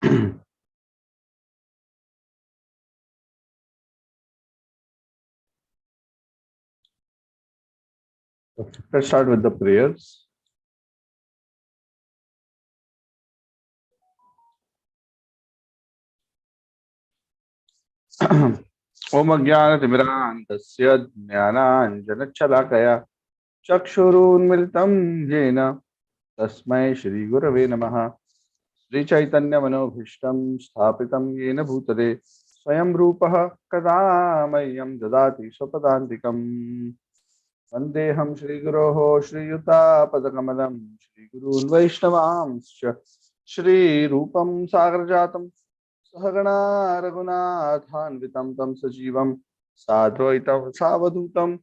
Let's start with the prayers. Om Ajnanatimirandasya Jnananjanachhalakaya Chakshurunmilitam Yena Tasmai Shri Gurave Namaha. Sri Chaitanya Manobhishtam Sthapitam Yena Bhutale Swayam Rupaha Kadamayam Dadati Swapadantikam Vandeham Shri Guroho Shri Yuta Padakamalam Shri Gurun Vaishnavamscha Shri Rupam Sagarjatam Sahagana Raghunathanvitam Tam Sajivam Sadvaitam Savadutam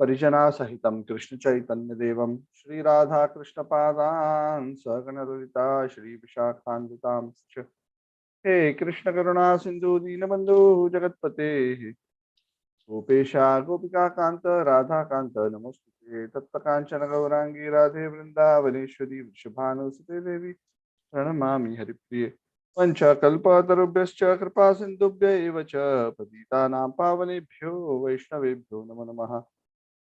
Parijana Sahitam Krishna Chaitanya Devam Shri Radha Krishna Padan Sahagana Lalita Shri Vishakhanvitam He Krishna Karuna Sindhu Dinabandhu Jagatpate Gopesha Gopika Kanta Radha Kanta Namaste Tatta Kanchana Gaurangi Radhe Vrindavaneshwari Vrishabhanu Sute Devi Pranamami Haripriye Panchakalpatarubhyascha Kripa Sindhubhya eva cha Patitanam Pavanebhyo Vaishnavebhyo Namo Namaha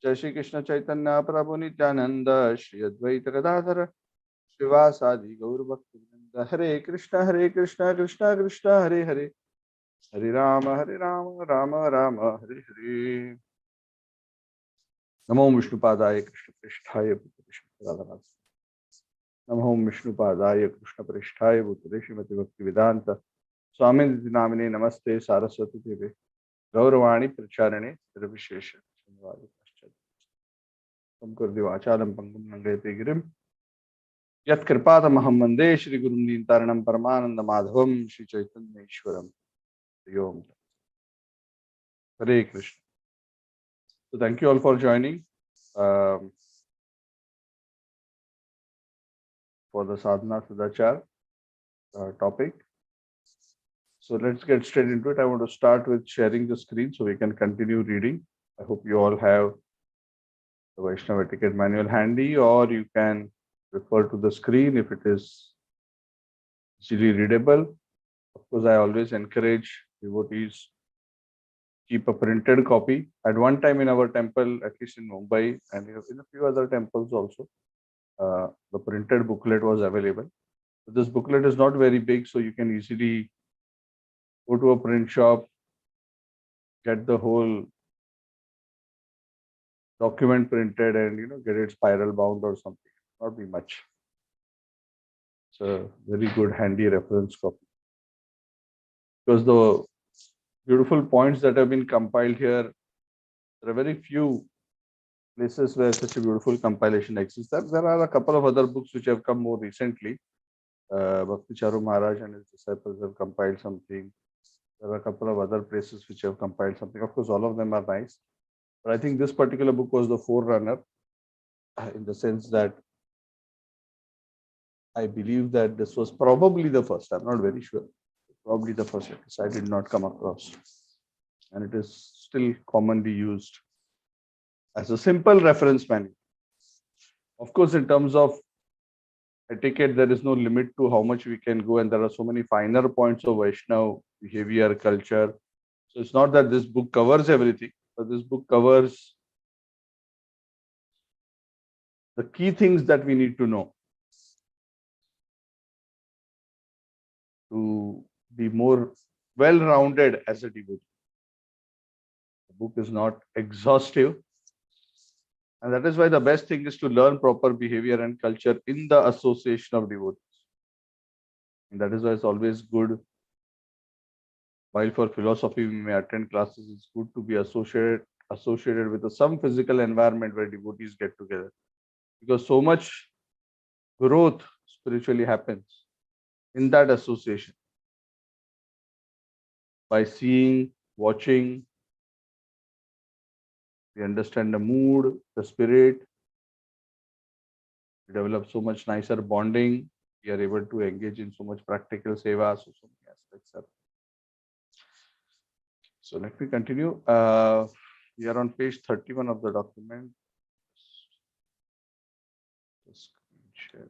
Jai Shri Krishna Chaitanya Prabhu Nityananda Shri Advaita Gadadhara Srivasadi Gaur Bhakti Vrinda Hare Krishna Krishna Krishna Hare Hare Hare Rama Rama Rama Hare Hare Namo Vishnupadaya Krishna Prishthaya Bhutale Namo Vishnupadaya Krishna Prishthaya Bhutale Srimati Bhakti Vedanta Swami Namine Namaste Saraswati Deve Gauravani Pracharane Vishesha Samkurdivachalam Pangam Nangayate Girim Yat Kripata Mahamande Shri Gurum Dintaranam Paramananda Madhavam Shri Chaitanya Ishwaram Yom Hare Krishna. So thank you all for joining for the Sadhana Sadachar topic. So let's get straight into it. I want to start with sharing the screen so we can continue reading. I hope you all have the Vaishnava etiquette manual handy, or you can refer to the screen if it is easily readable. Of course, I always encourage devotees keep a printed copy. At one time in our temple, at least in Mumbai and in a few other temples also, the printed booklet was available. But this booklet is not very big, so you can easily go to a print shop, get the whole document printed, and get it spiral bound or something. Not be much. It's a very good handy reference copy. Because the beautiful points that have been compiled here, there are very few places where such a beautiful compilation exists. There are a couple of other books which have come more recently. Bhakti Charu Maharaj and his disciples have compiled something. There are a couple of other places which have compiled something. Of course, all of them are nice. But I think this particular book was the forerunner in the sense that I believe that this was probably the first. I'm not very sure. Probably the first because I did not come across. And it is still commonly used as a simple reference manual. Of course, in terms of etiquette, there is no limit to how much we can go, and there are so many finer points of Vaishnav behavior, culture. So it's not that this book covers everything, but this book covers the key things that we need to know to be more well-rounded as a devotee. The book is not exhaustive, and that is why the best thing is to learn proper behavior and culture in the association of devotees. And that is why it's always good. While for philosophy we may attend classes, it's good to be associated with some physical environment where devotees get together, because so much growth spiritually happens in that association by seeing, watching. We understand the mood, the spirit. We develop so much nicer bonding. We are able to engage in so much practical seva, so many aspects are. So let me continue. We are on page 31 of the document. Screen share.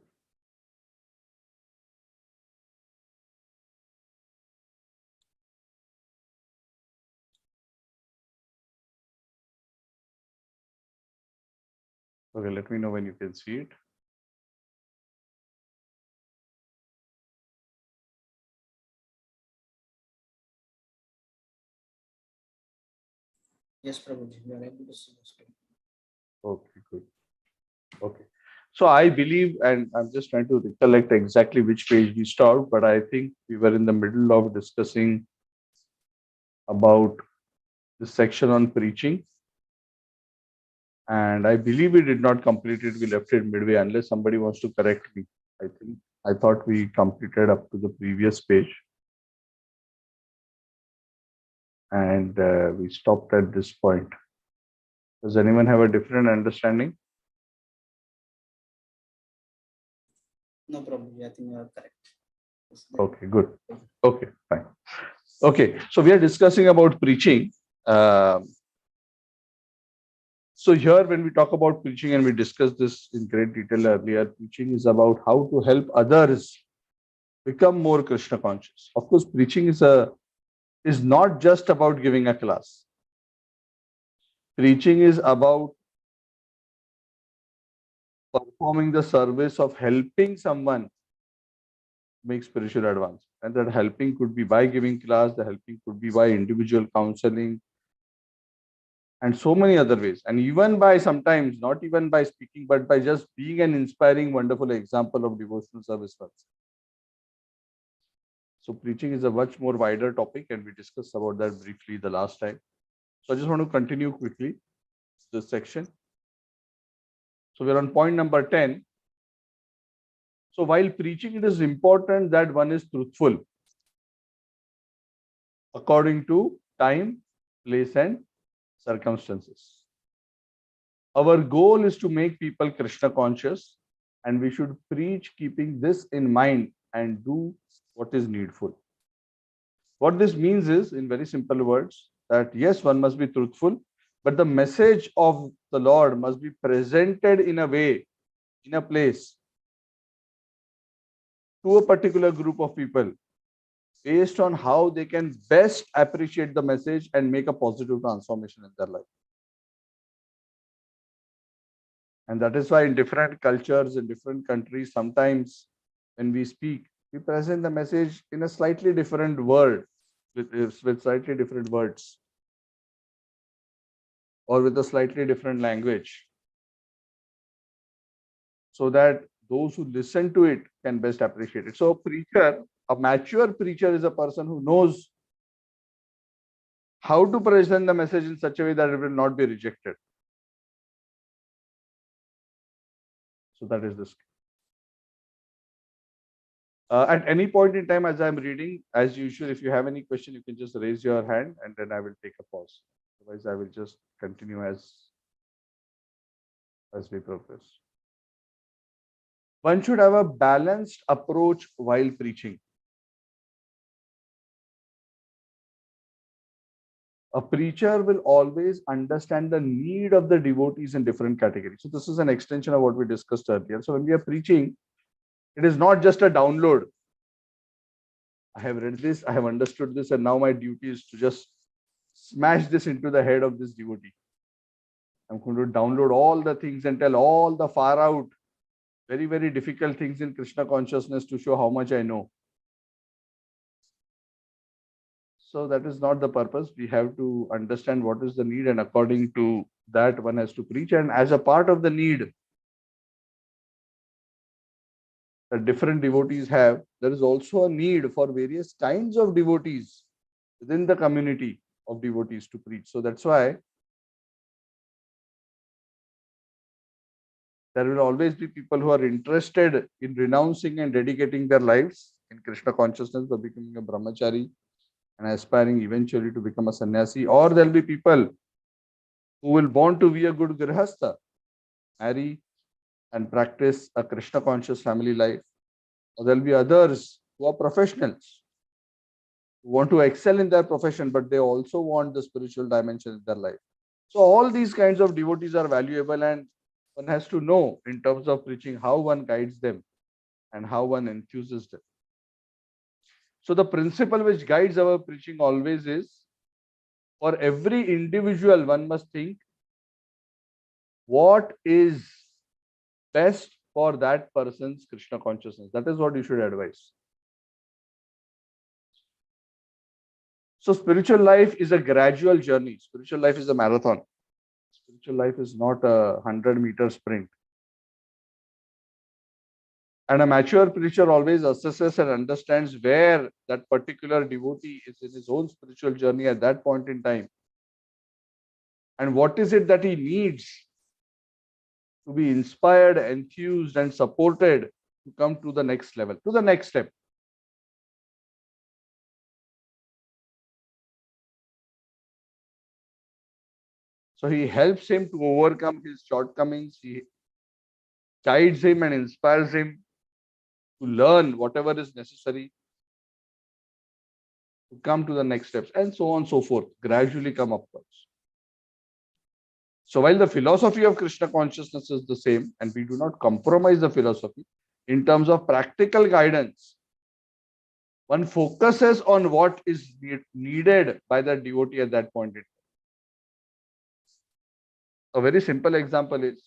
Okay, let me know when you can see it. Yes, Prabhuji, we are able to see the screen. Okay, good. Okay. So I believe, and I'm just trying to recollect exactly which page we stopped, but I think we were in the middle of discussing about the section on preaching. And I believe we did not complete it. We left it midway unless somebody wants to correct me. I thought we completed up to the previous page and we stopped at this point. Does anyone have a different understanding? No, Prabhuji, I think you are correct. Okay, good. Okay, fine. Okay, so we are discussing about preaching. So here, when we talk about preaching, and we discussed this in great detail earlier, preaching is about how to help others become more Krishna conscious. Of course, preaching is not just about giving a class. Preaching is about performing the service of helping someone make spiritual advance. And that helping could be by giving class, the helping could be by individual counseling, and so many other ways. And even by sometimes, not even by speaking, but by just being an inspiring, wonderful example of devotional service. So preaching is a much more wider topic, and we discussed about that briefly the last time. So I just want to continue quickly this section. So we're on point number 10. So while preaching, it is important that one is truthful according to time, place, and circumstances. Our goal is to make people Krishna conscious, and we should preach keeping this in mind and do what is needful. What this means is, in very simple words, that yes, one must be truthful, but the message of the Lord must be presented in a way, in a place, to a particular group of people based on how they can best appreciate the message and make a positive transformation in their life. And that is why in different cultures, in different countries, sometimes when we speak, we present the message in a slightly different word, with slightly different words, or with a slightly different language, so that those who listen to it can best appreciate it. So a mature preacher is a person who knows how to present the message in such a way that it will not be rejected. So that is this. At any point in time, as I'm reading, as usual, if you have any question, you can just raise your hand and then I will take a pause. Otherwise, I will just continue as we progress. One should have a balanced approach while preaching. A preacher will always understand the need of the devotees in different categories. So this is an extension of what we discussed earlier. So when we are preaching, it is not just a download. I have read this, I have understood this, and now my duty is to just smash this into the head of this devotee. I'm going to download all the things and tell all the far out, very, very difficult things in Krishna consciousness to show how much I know. So that is not the purpose. We have to understand what is the need, and according to that, one has to preach. And as a part of the need that different devotees have, there is also a need for various kinds of devotees within the community of devotees to preach. So that's why there will always be people who are interested in renouncing and dedicating their lives in Krishna consciousness by becoming a brahmachari and aspiring eventually to become a sannyasi. Or there will be people who will want to be a good grihastha, marry and practice a Krishna conscious family life. Or there will be others who are professionals who want to excel in their profession, but they also want the spiritual dimension in their life. So all these kinds of devotees are valuable, and one has to know in terms of preaching how one guides them and how one enthuses them. So the principle which guides our preaching always is, for every individual, one must think, what is best for that person's Krishna consciousness. That is what you should advise. So spiritual life is a gradual journey. Spiritual life is a marathon. Spiritual life is not a 100-meter sprint. And a mature preacher always assesses and understands where that particular devotee is in his own spiritual journey at that point in time. And what is it that he needs to be inspired, enthused, and supported to come to the next level, to the next step. So he helps him to overcome his shortcomings. He guides him and inspires him to learn whatever is necessary to come to the next steps, and so on and so forth, gradually come upwards. So while the philosophy of Krishna consciousness is the same, and we do not compromise the philosophy, in terms of practical guidance, one focuses on what is needed by the devotee at that point in time. A very simple example is,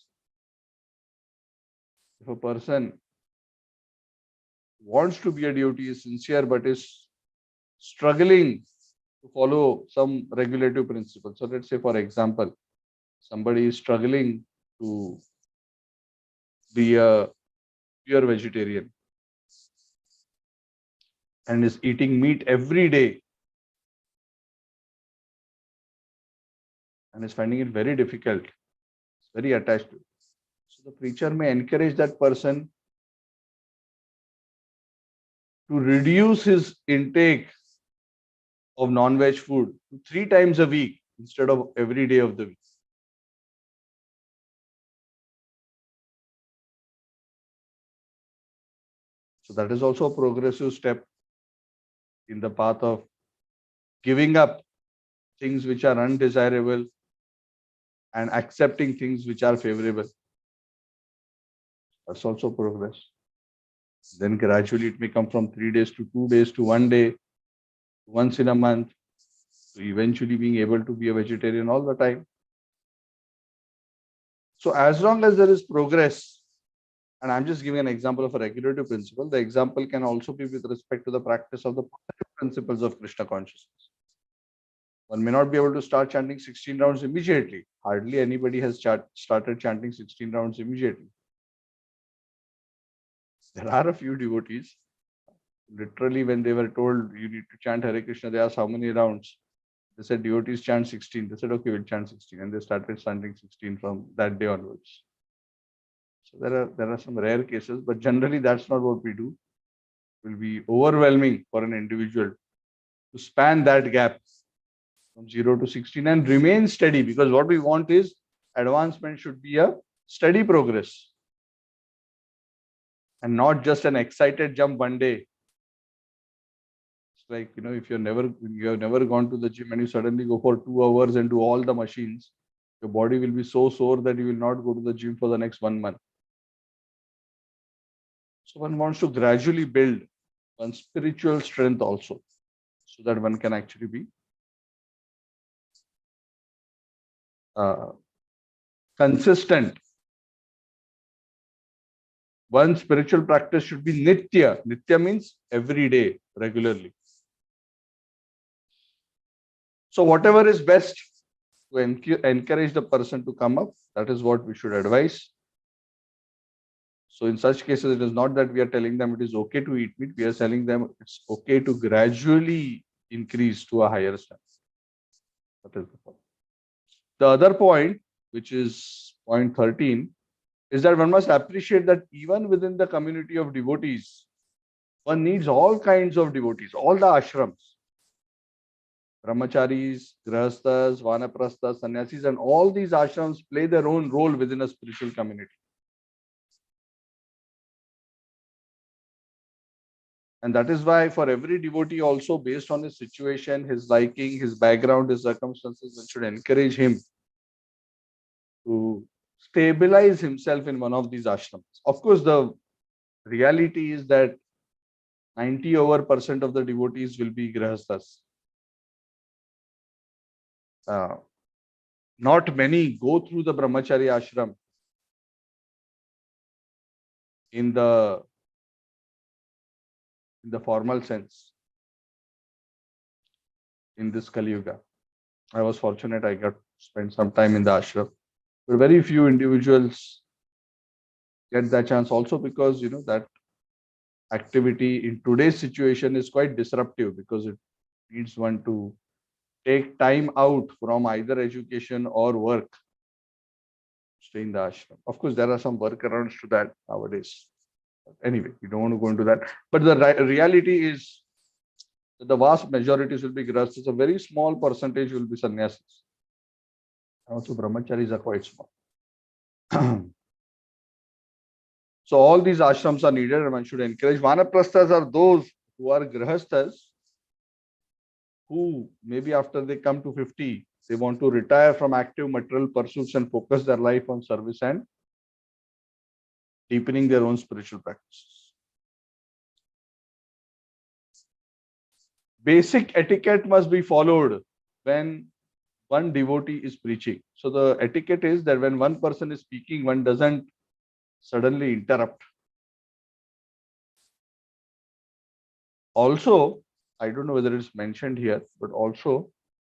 if a person wants to be a devotee, is sincere, but is struggling to follow some regulative principles. So let's say, for example, somebody is struggling to be a pure vegetarian and is eating meat every day and is finding it very difficult, it's very attached to it. So the preacher may encourage that person to reduce his intake of non-veg food to 3 times a week instead of every day of the week. So that is also a progressive step in the path of giving up things which are undesirable and accepting things which are favorable. That's also progress. Then gradually it may come from 3 days to 2 days to 1 day, once in a month, to eventually being able to be a vegetarian all the time. So as long as there is progress, and I'm just giving an example of a regulative principle, the example can also be with respect to the practice of the principles of Krishna consciousness. One may not be able to start chanting 16 rounds immediately. Hardly anybody has started chanting 16 rounds immediately. There are a few devotees, literally when they were told you need to chant Hare Krishna, they asked how many rounds. They said devotees chant 16. They said, okay, we'll chant 16. And they started chanting 16 from that day onwards. So there are some rare cases, but generally that's not what we do. It will be overwhelming for an individual to span that gap from 0 to 16 and remain steady, because what we want is advancement should be a steady progress and not just an excited jump one day. It's like, if you have never gone to the gym and you suddenly go for 2 hours and do all the machines, your body will be so sore that you will not go to the gym for the next 1 month. So one wants to gradually build one's spiritual strength also, so that one can actually be consistent. One spiritual practice should be nitya. Nitya means every day, regularly. So whatever is best to encourage the person to come up, that is what we should advise. So in such cases, it is not that we are telling them it is okay to eat meat. We are telling them it's okay to gradually increase to a higher standard. That is the point. The other point, which is point 13, is that one must appreciate that even within the community of devotees, one needs all kinds of devotees, all the ashrams, brahmacharis, grihasthas, vanaprasthas, sannyasis, and all these ashrams play their own role within a spiritual community. And that is why for every devotee also, based on his situation, his liking, his background, his circumstances, one should encourage him to stabilize himself in one of these ashrams. Of course, the reality is that 90% of the devotees will be grihasthas. Not many go through the brahmachari ashram in the formal sense in this Kali Yuga. I was fortunate I got to spend some time in the ashram. But very few individuals get that chance also because that activity in today's situation is quite disruptive because it needs one to take time out from either education or work, stay in the ashram. Of course, there are some workarounds to that nowadays. Anyway, we don't want to go into that. But the reality is that the vast majorities will be grahasthas. A very small percentage will be sannyasis. Also, brahmacharis are quite small. So all these ashrams are needed and one should encourage. Vanaprasthas are those who are grahasthas who maybe after they come to 50, they want to retire from active material pursuits and focus their life on service and deepening their own spiritual practices. Basic etiquette must be followed when one devotee is preaching. So the etiquette is that when one person is speaking, one doesn't suddenly interrupt. Also, I don't know whether it's mentioned here, but also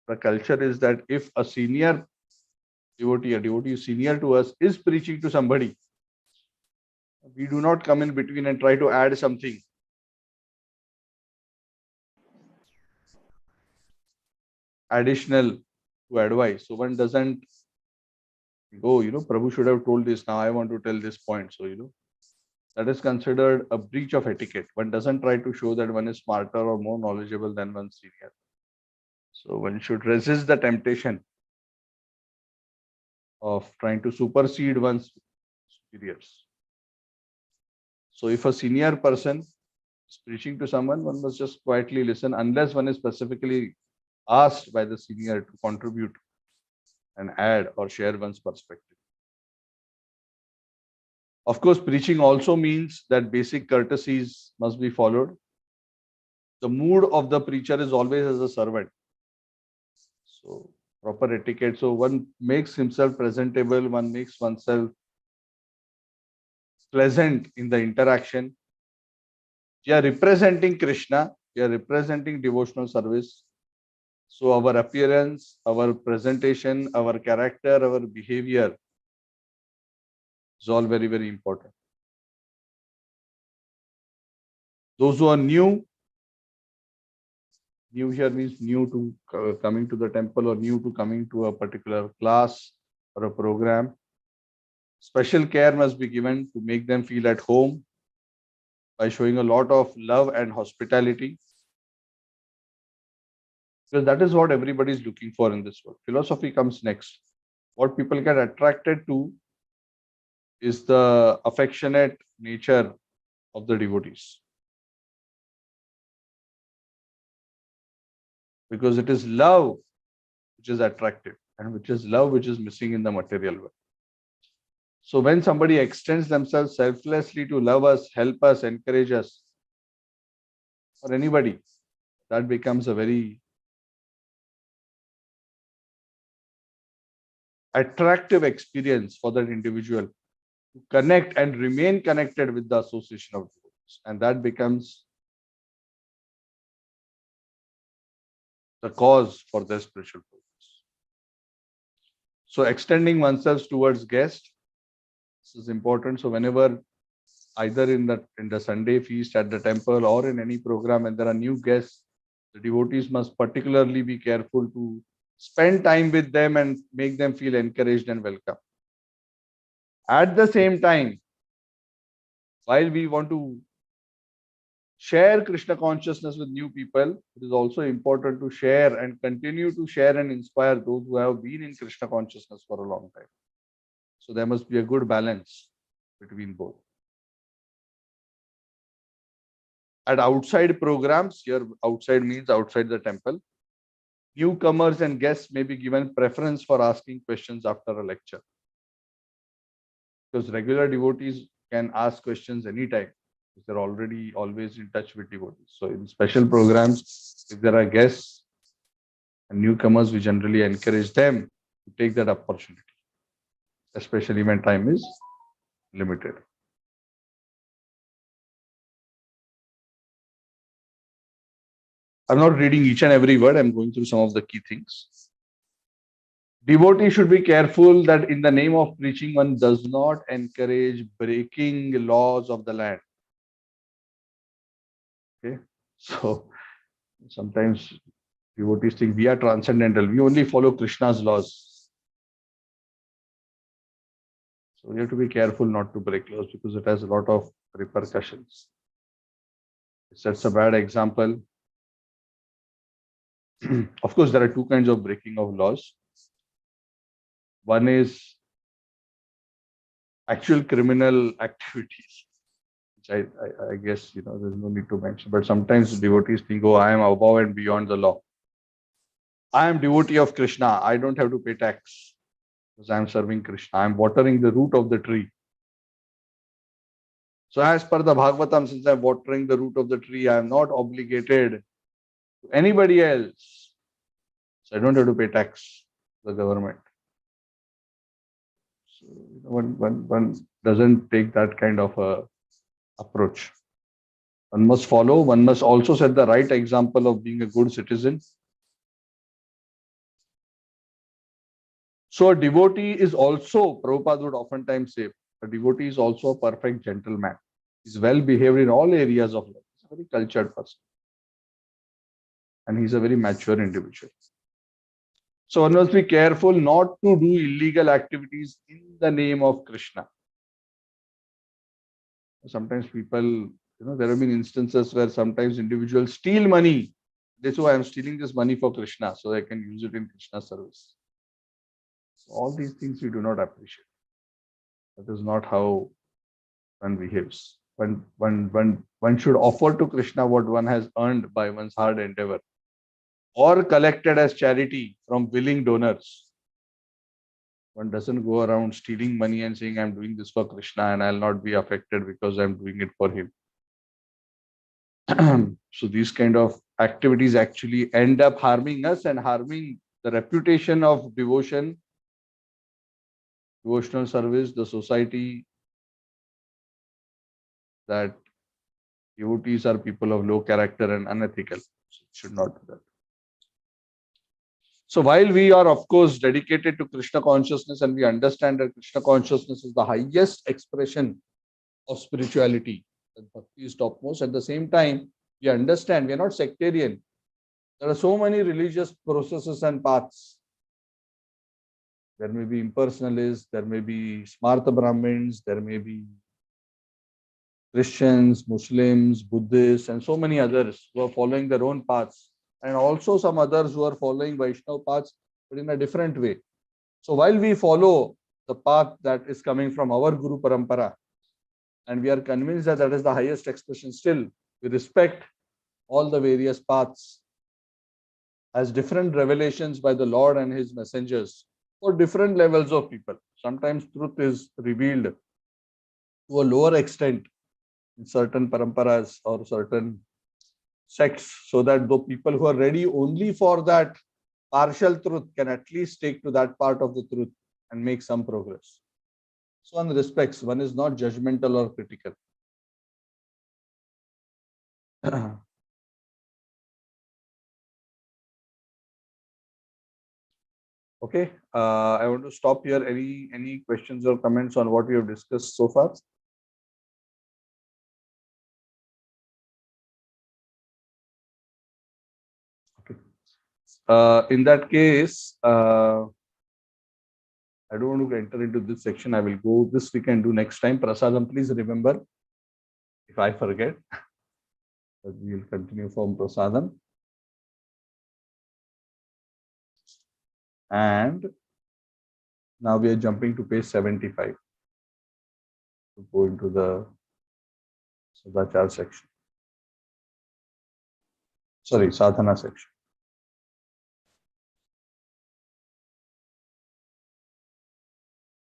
the culture is that if a senior devotee, a devotee senior to us, is preaching to somebody, we do not come in between and try to add something additional to advice. So one doesn't go, Prabhu should have told this. Now I want to tell this point. So, that is considered a breach of etiquette. One doesn't try to show that one is smarter or more knowledgeable than one senior. So one should resist the temptation of trying to supersede one's superiors. So if a senior person is preaching to someone, one must just quietly listen unless one is specifically asked by the senior to contribute and add or share one's perspective. Of course, preaching also means that basic courtesies must be followed. The mood of the preacher is always as a servant. So proper etiquette. So one makes himself presentable, one makes oneself pleasant in the interaction. We are representing Krishna, we are representing devotional service. So our appearance, our presentation, our character, our behavior is all very, very important. Those who are new here means new to coming to the temple or new to coming to a particular class or a program. Special care must be given to make them feel at home by showing a lot of love and hospitality. Because that is what everybody is looking for in this world. Philosophy comes next. What people get attracted to is the affectionate nature of the devotees. Because it is love which is attractive and which is love which is missing in the material world. So when somebody extends themselves selflessly to love us, help us, encourage us, or anybody, that becomes a very attractive experience for that individual to connect and remain connected with the association of devotees. And that becomes the cause for their spiritual progress. So extending oneself towards guests, this is important. So whenever either in the Sunday feast at the temple or in any program and there are new guests, the devotees must particularly be careful to spend time with them and make them feel encouraged and welcome. At the same time, while we want to share Krishna consciousness with new people, it is also important to share and continue to share and inspire those who have been in Krishna consciousness for a long time. So there must be a good balance between both. At outside programs, here outside means outside the temple, newcomers and guests may be given preference for asking questions after a lecture. Because regular devotees can ask questions anytime. They're already always in touch with devotees. So in special programs, if there are guests and newcomers, we generally encourage them to take that opportunity, especially when time is limited. I'm not reading each and every word. I'm going through some of the key things. Devotee should be careful that in the name of preaching, one does not encourage breaking laws of the land. Okay. So sometimes devotees think we are transcendental. We only follow Krishna's laws. So we have to be careful not to break laws because it has a lot of repercussions. It sets a bad example. Of course, there are two kinds of breaking of laws. One is actual criminal activities, which I guess, there's no need to mention. But sometimes devotees think, oh, I am above and beyond the law. I am devotee of Krishna. I don't have to pay tax because I am serving Krishna. I am watering the root of the tree. So as per the Bhagavatam, since I am watering the root of the tree, I am not obligated to anybody else. So I don't have to pay tax to the government. So one doesn't take that kind of a approach. One must follow. One must also set the right example of being a good citizen. So a devotee is also, Prabhupada would oftentimes say, a devotee is also a perfect gentleman. He's well behaved in all areas of life. He's a very cultured person. And he's a very mature individual. So one must be careful not to do illegal activities in the name of Krishna. Sometimes people, there have been instances where sometimes individuals steal money. They say, oh, I'm stealing this money for Krishna so I can use it in Krishna service. So all these things we do not appreciate. That is not how one behaves. One should offer to Krishna what one has earned by one's hard endeavor or collected as charity from willing donors. One doesn't go around stealing money and saying, I'm doing this for Krishna and I'll not be affected because I'm doing it for him. So these kind of activities actually end up harming us and harming the reputation of devotion, devotional service, the society, that devotees are people of low character and unethical. So it should not do that. So while we are, of course, dedicated to Krishna consciousness and we understand that Krishna consciousness is the highest expression of spirituality, that bhakti is topmost, at the same time, we understand we are not sectarian. There are so many religious processes and paths. There may be impersonalists, there may be Smartha Brahmins, there may be Christians, Muslims, Buddhists, and so many others who are following their own paths. And also some others who are following Vaishnava paths, but in a different way. So while we follow the path that is coming from our Guru Parampara, and we are convinced that that is the highest expression, still we respect all the various paths as different revelations by the Lord and his messengers for different levels of people. Sometimes truth is revealed to a lower extent in certain paramparas or certain sects, so that the people who are ready only for that partial truth can at least take to that part of the truth and make some progress. So one respects, one is not judgmental or critical. Okay, I want to stop here. Any questions or comments on what we have discussed so far? Okay. In that case, I don't want to enter into this section. I will go. This we can do next time. Prasadam, please remember. If I forget, that we will continue from Prasadam. And now we are jumping to page 75 to go into the Sadachar section. Sorry, Sadhana section.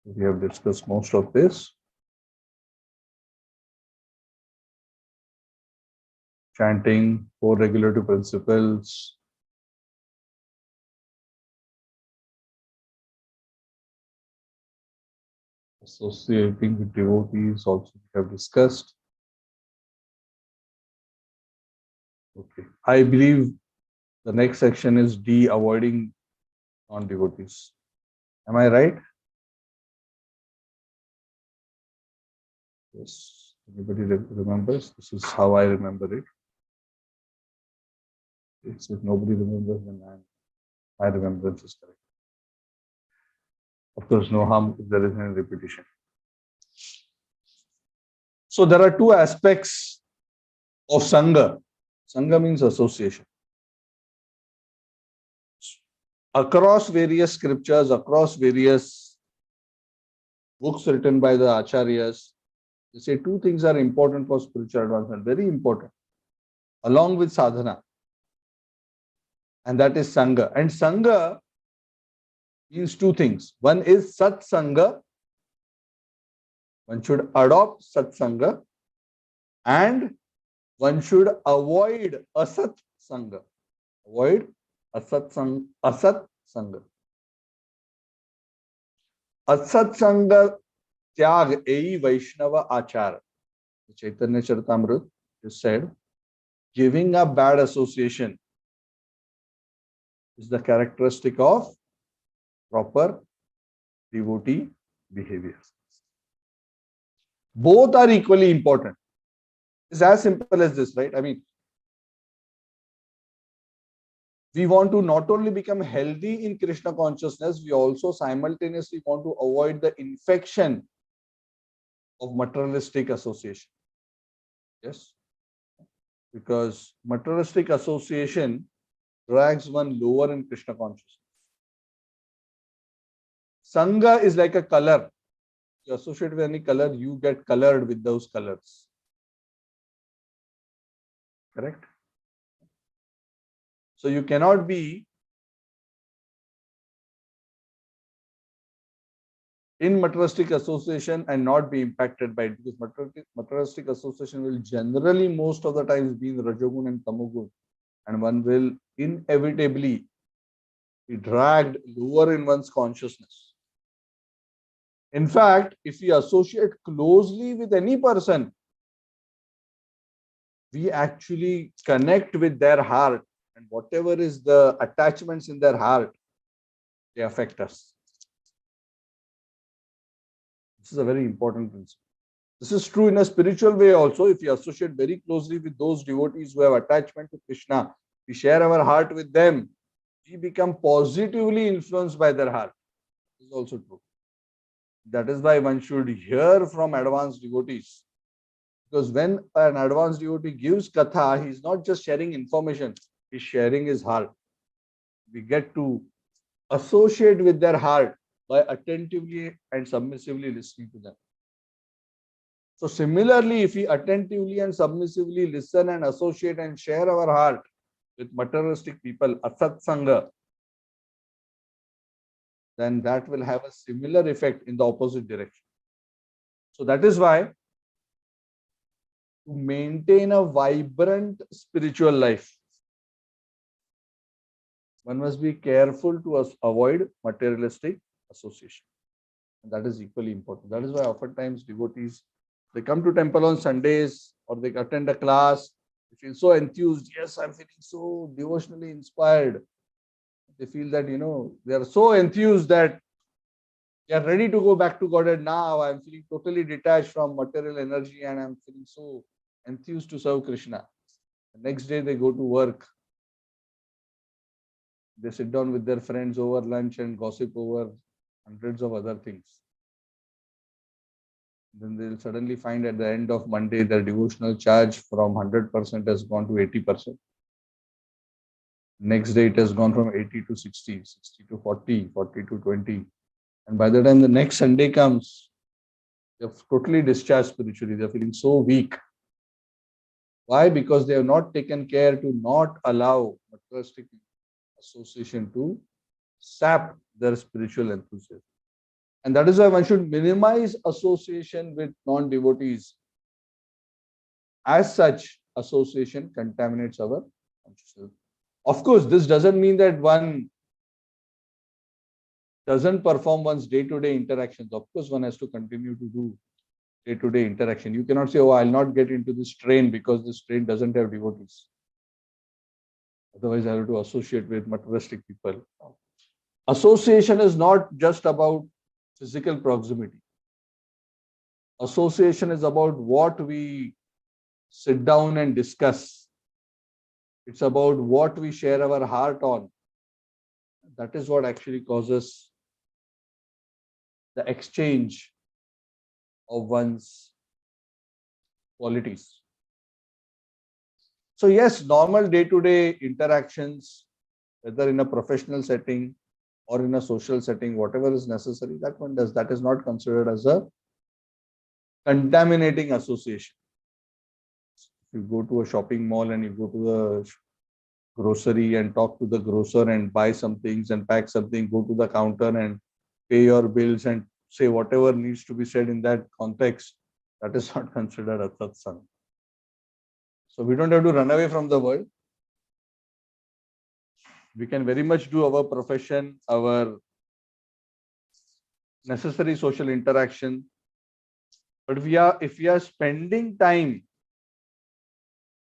We have discussed most of this. Chanting, 4 regulative principles, associating with devotees, also we have discussed. Okay, I believe The next section is D, avoiding non-devotees. Am I right? Yes. Anybody remembers? This is how I remember it. If nobody remembers, then my remembrance is correct. Of course, no harm if there is any repetition. So there are two aspects of Sanga. Sanga means association. Across various scriptures, across various books written by the acharyas, they say two things are important for spiritual advancement, very important, along with sadhana. And that is Sanga. And Sanga means two things. One is Sat Sanga. One should adopt Sat Sanga. And one should avoid Asat Sanga. Avoid Asat Sanga. Asat Sanga Tyag Ei Vaishnava Achar. Chaitanya Charitamrita is said, giving up bad association is the characteristic of proper devotee behavior. Both are equally important. It's as simple as this, right? I mean, we want to not only become healthy in Krishna consciousness, we also simultaneously want to avoid the infection of materialistic association. Yes? Because materialistic association drags one lower in Krishna consciousness. Sanga is like a color. You associate with any color, you get colored with those colors. Correct? So you cannot be in materialistic association and not be impacted by it, because materialistic association will generally most of the times be in Rajogun and Tamogun, and one will inevitably be dragged lower in one's consciousness. In fact, if we associate closely with any person, we actually connect with their heart, and whatever is the attachments in their heart, they affect us. This is a very important principle. This is true in a spiritual way also. If we associate very closely with those devotees who have attachment to Krishna, we share our heart with them, we become positively influenced by their heart. This is also true. That is why one should hear from advanced devotees. Because when an advanced devotee gives katha, he is not just sharing information, he is sharing his heart. We get to associate with their heart by attentively and submissively listening to them. So similarly, if we attentively and submissively listen and associate and share our heart with materialistic people, asat sanga, then that will have a similar effect in the opposite direction. So that is why to maintain a vibrant spiritual life, one must be careful to avoid materialistic association. And that is equally important. That is why oftentimes devotees, they come to temple on Sundays or they attend a class, they feel so enthused. Yes, I'm feeling so devotionally inspired. They feel that, they are so enthused that they are ready to go back to Godhead now. I'm feeling totally detached from material energy and I'm feeling so enthused to serve Krishna. The next day they go to work. They sit down with their friends over lunch and gossip over hundreds of other things. Then they'll suddenly find at the end of Monday their devotional charge from 100% has gone to 80%. Next day it has gone from 80 to 60, 60 to 40, 40 to 20. And by the time the next Sunday comes, they're totally discharged spiritually. They're feeling so weak. Why? Because they have not taken care to not allow materialistic association to sap their spiritual enthusiasm. And that is why one should minimize association with non-devotees. As such, association contaminates our consciousness. Of course, this doesn't mean that one doesn't perform one's day-to-day interactions. Of course, one has to continue to do day-to-day interaction. You cannot say, oh, I'll not get into this train because this train doesn't have devotees. Otherwise, I have to associate with materialistic people. Association is not just about physical proximity. Association is about what we sit down and discuss. It's about what we share our heart on. That is what actually causes the exchange of one's qualities. So yes, normal day-to-day interactions, whether in a professional setting or in a social setting, whatever is necessary, that one does. That is not considered as a contaminating association. You go to a shopping mall and you go to the grocery and talk to the grocer and buy some things and pack something, go to the counter and pay your bills and say whatever needs to be said in that context, that is not considered a satsang. So we don't have to run away from the world. We can very much do our profession, our necessary social interaction. But if we are spending time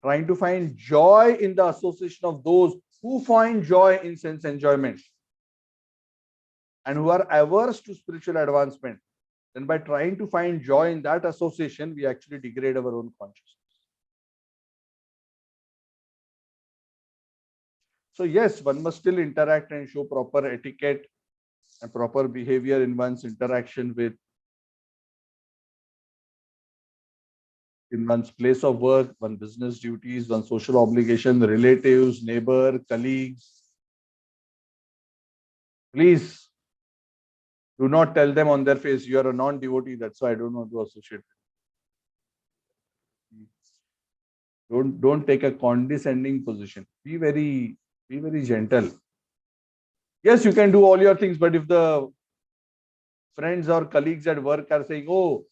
trying to find joy in the association of those who find joy in sense enjoyment and who are averse to spiritual advancement, then by trying to find joy in that association, we actually degrade our own consciousness. So yes, one must still interact and show proper etiquette and proper behavior in one's interaction with in one's place of work, one's business duties, one's social obligation, relatives, neighbor, colleagues. Please do not tell them on their face, you are a non-devotee, that's why I don't want to associate with you. Don't take a condescending position. Be very gentle. Yes, you can do all your things, but if the friends or colleagues at work are saying, oh,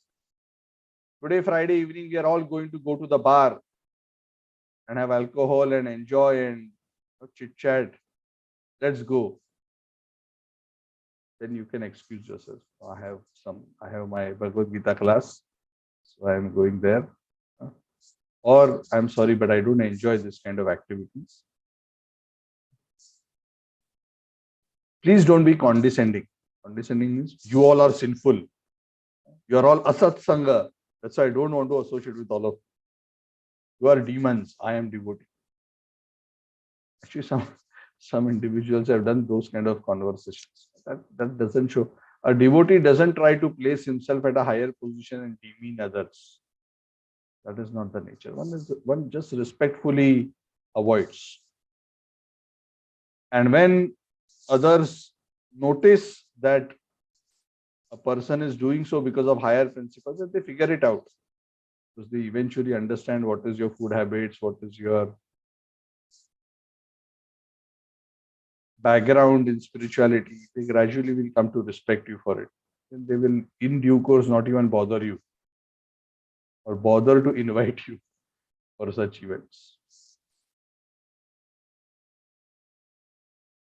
today, Friday evening, we are all going to go to the bar and have alcohol and enjoy and chit chat. Let's go. Then you can excuse yourself. I have my Bhagavad Gita class, so I am going there. Or I'm sorry, but I don't enjoy this kind of activities. Please don't be condescending. Condescending means you all are sinful. You are all asat sanga. That's why I don't want to associate with all of you. You are demons. I am devotee. Actually, some individuals have done those kind of conversations. That doesn't show. A devotee doesn't try to place himself at a higher position and demean others. That is not the nature. One just respectfully avoids. And when others notice that a person is doing so because of higher principles, that they figure it out. Because they eventually understand what is your food habits, what is your background in spirituality. They gradually will come to respect you for it. And they will, in due course, not even bother you or bother to invite you for such events.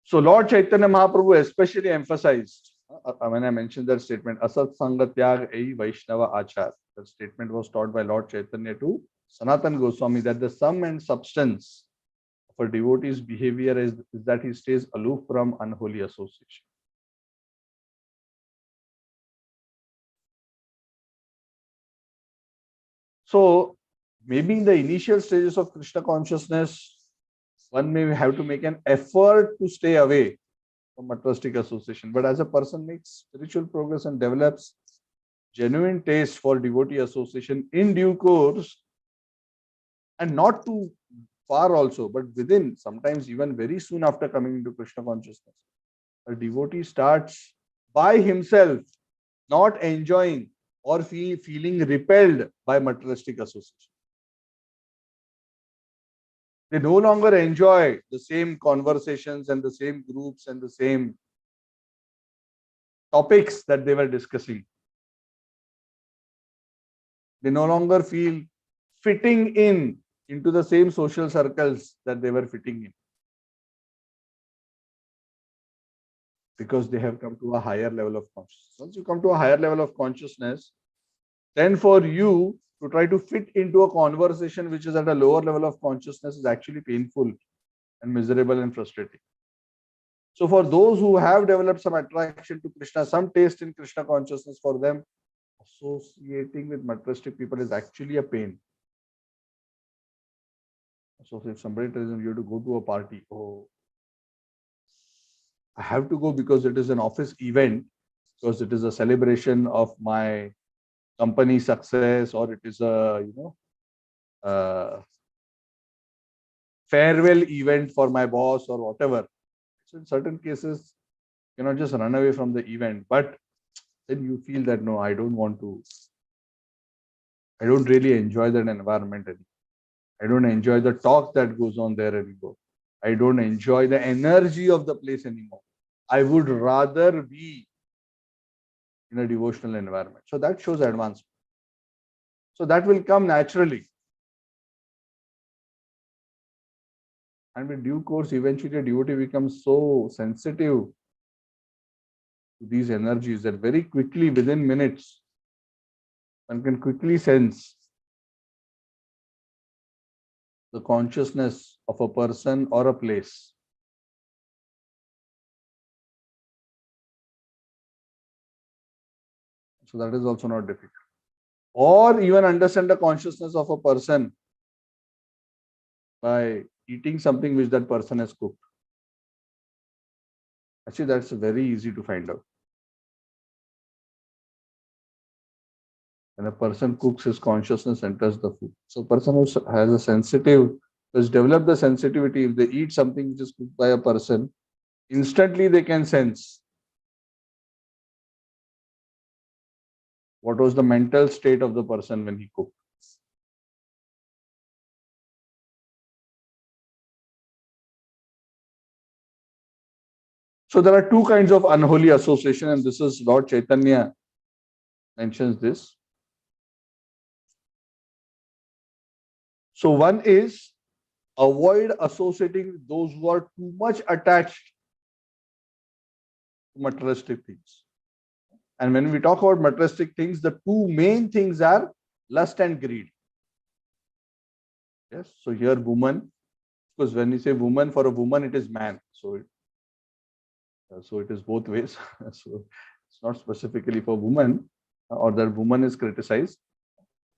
So Lord Chaitanya Mahaprabhu especially emphasized, when I mentioned that statement, Asat Sanga Tyag Ei Vaishnava Achar. That statement was taught by Lord Chaitanya to Sanatan Goswami, that the sum and substance of a devotee's behavior is that he stays aloof from unholy association. So maybe in the initial stages of Krishna consciousness, one may have to make an effort to stay away from materialistic association. But as a person makes spiritual progress and develops genuine taste for devotee association in due course, and not too far also, but within, sometimes even very soon after coming into Krishna consciousness, a devotee starts by himself not enjoying or feeling repelled by materialistic association. They no longer enjoy the same conversations and the same groups and the same topics that they were discussing. They no longer feel fitting into the same social circles that they were fitting in. Because they have come to a higher level of consciousness. Once you come to a higher level of consciousness, then for you to try to fit into a conversation which is at a lower level of consciousness is actually painful and miserable and frustrating. So for those who have developed some attraction to Krishna, some taste in Krishna consciousness, for them, associating with materialistic people is actually a pain. So if somebody tells you have to go to a party, oh, I have to go because it is an office event, because it is a celebration of my company success, or it is a farewell event for my boss or whatever. So in certain cases, you cannot just run away from the event, but then you feel that no, I don't want to. I don't really enjoy that environment anymore. I don't enjoy the talk that goes on there anymore. I don't enjoy the energy of the place anymore. I would rather be in a devotional environment. So that shows advancement. So that will come naturally. And with due course, eventually a devotee becomes so sensitive to these energies that very quickly, within minutes, one can quickly sense the consciousness of a person or a place. So that is also not difficult. Or even understand the consciousness of a person by eating something which that person has cooked. Actually, that's very easy to find out. When a person cooks, his consciousness enters the food. So a person who has a sensitive, has developed the sensitivity, if they eat something which is cooked by a person, instantly they can sense what was the mental state of the person when he cooked. So there are two kinds of unholy association, and this is Lord Chaitanya mentions this. So one is avoid associating with those who are too much attached to materialistic things. And when we talk about materialistic things, the two main things are lust and greed. Yes. So here woman, because when we say woman, for a woman it is man. So it is both ways. So it's not specifically for woman, or that woman is criticized.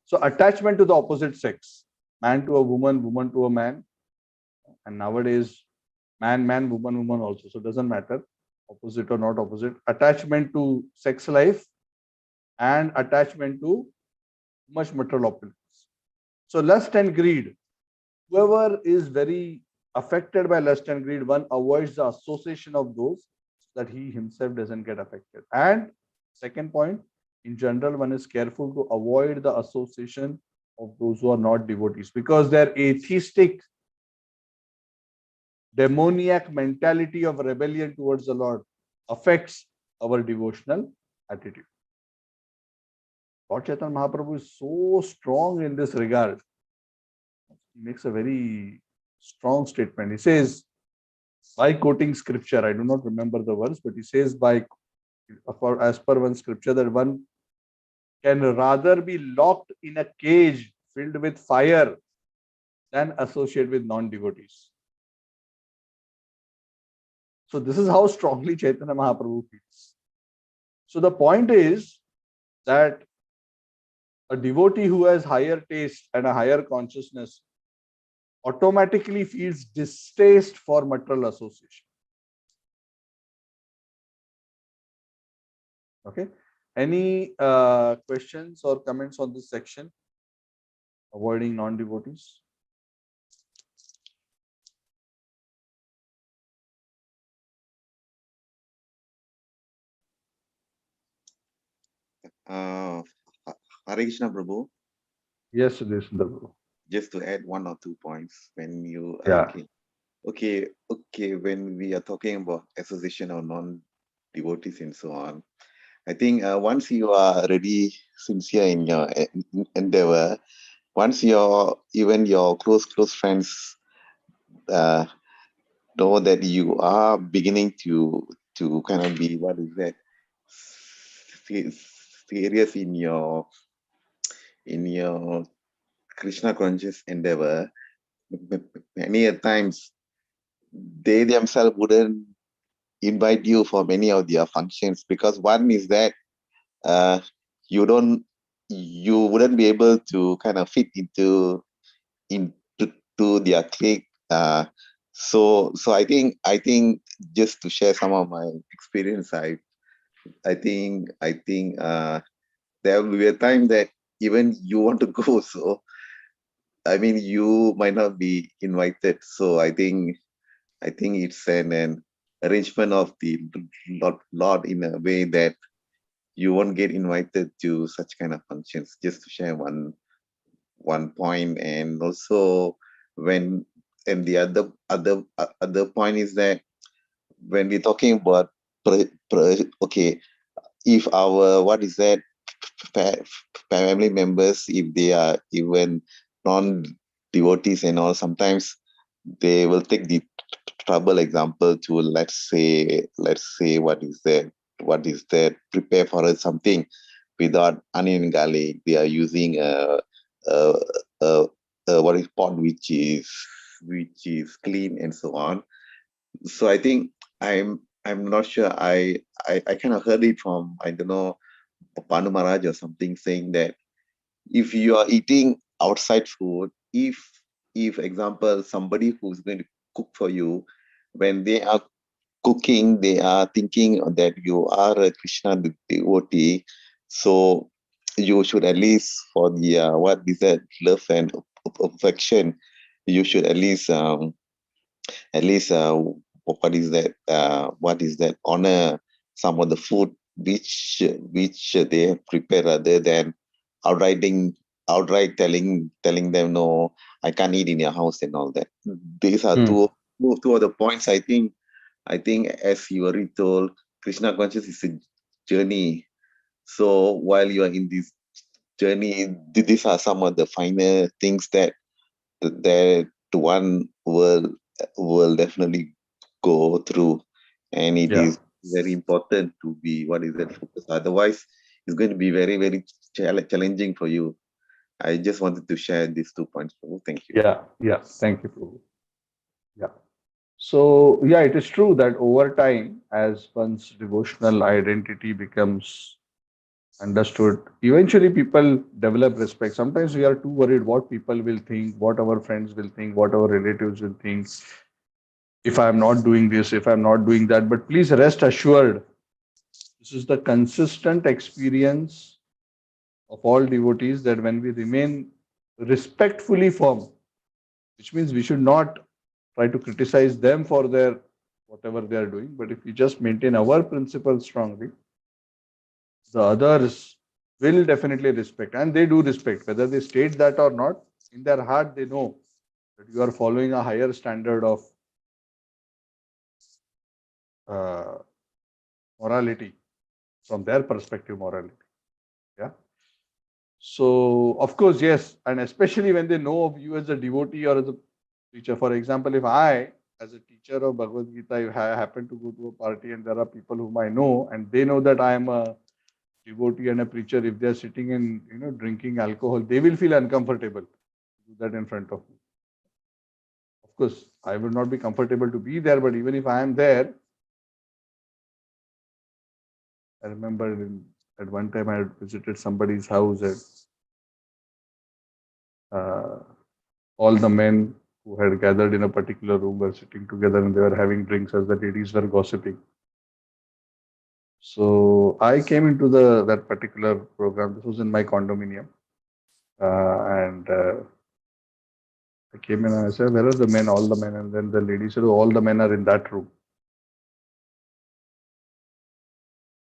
So attachment to the opposite sex, man to a woman, woman to a man, and nowadays man, man, woman, woman also. So it doesn't matter, opposite or not opposite. Attachment to sex life and attachment to much material opulence. So lust and greed. Whoever is very affected by lust and greed, one avoids the association of those so that he himself doesn't get affected. And second point, in general, one is careful to avoid the association of those who are not devotees, because their atheistic, demoniac mentality of rebellion towards the Lord affects our devotional attitude. Lord Chaitanya Mahaprabhu is so strong in this regard. He makes a very strong statement. He says, by quoting scripture, I do not remember the verse, but he says, as per one scripture, that one can rather be locked in a cage filled with fire than associate with non-devotees. So this is how strongly Chaitanya Mahaprabhu feels. So the point is that a devotee who has higher taste and a higher consciousness automatically feels distaste for material association. Okay. Any questions or comments on this section? Avoiding non-devotees. Hare Krishna Prabhu. Yes, Sundar. Just to add one or 2 points when you Yeah. okay, when we are talking about association of non-devotees and so on, I think once you are really sincere in your endeavor, once even your close friends know that you are beginning to kind of be, what is that, serious in your Krishna conscious endeavor, many a times they themselves wouldn't invite you for many of their functions, because one is that uh, you wouldn't be able to kind of fit into to their clique. So I think just to share some of my experience, I think there will be a time that even you want to go, so I mean you might not be invited. So I think it's an arrangement of the Lord in a way that you won't get invited to such kind of functions. Just to share one point. And also when and the other point is that when we're talking about okay, if our what is that fa- family members, if they are even non-devotees and all, sometimes they will take the trouble, example, to let's say what is that prepare for us something without onion and garlic. They are using a, a, what is pot which is clean and so on. So I think I'm not sure. I kind of heard it from, I don't know, Panu Maharaj or something, saying that if you are eating outside food, if example somebody who's going to cook for you, when they are cooking, they are thinking that you are a Krishna devotee, so you should at least, for the what is that, love and affection, you should at least what is that honor some of the food which they have prepared, rather than outrighting outright telling them, no, I can't eat in your house and all that. These are Hmm. two of the points. I think as you already told, Krishna consciousness is a journey. So while you are in this journey, these are some of the finer things that one will definitely go through. And it Yeah. is very important to be, what is that, focused. Otherwise it's going to be very, very challenging for you. I just wanted to share these 2 points. Thank you. Yeah. Yeah. Thank you, Prabhu. Yeah. So, yeah, it is true that over time, as one's devotional identity becomes understood, eventually people develop respect. Sometimes we are too worried what people will think, what our friends will think, what our relatives will think, if I'm not doing this, if I'm not doing that. But please rest assured, this is the consistent experience of all devotees that when we remain respectfully firm, which means we should not try to criticize them for their whatever they are doing, but if we just maintain our principles strongly, the others will definitely respect, and they do respect, whether they state that or not. In their heart, they know that you are following a higher standard of uh, morality from their perspective, morality. Yeah. So, of course, yes, and especially when they know of you as a devotee or as a preacher. For example, if I, as a teacher of Bhagavad Gita, if I happen to go to a party and there are people whom I know and they know that I am a devotee and a preacher, if they are sitting and drinking alcohol, they will feel uncomfortable to do that in front of me. Of course, I would not be comfortable to be there, but even if I am there, I remember at one time I had visited somebody's house and uh, all the men who had gathered in a particular room were sitting together and they were having drinks as the ladies were gossiping. So I came into the that particular program. This was in my condominium, and I came in and I said, "Where are the men? All the men?" And then the lady said, "Oh, all the men are in that room."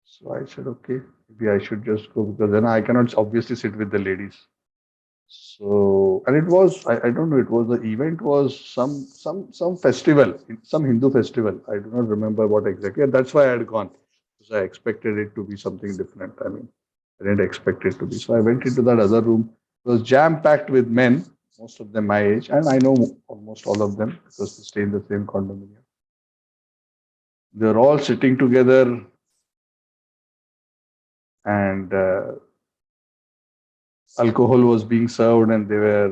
So I said, "Okay, maybe I should just go because then I cannot obviously sit with the ladies." So, and it was, I don't know, it was the event was some festival, some Hindu festival. I do not remember what exactly. And that's why I had gone because I expected it to be something different. I mean, I didn't expect it to be. So I went into that other room. It was jam packed with men, most of them my age, and I know almost all of them because they stay in the same condominium. They're all sitting together, and alcohol was being served, and they were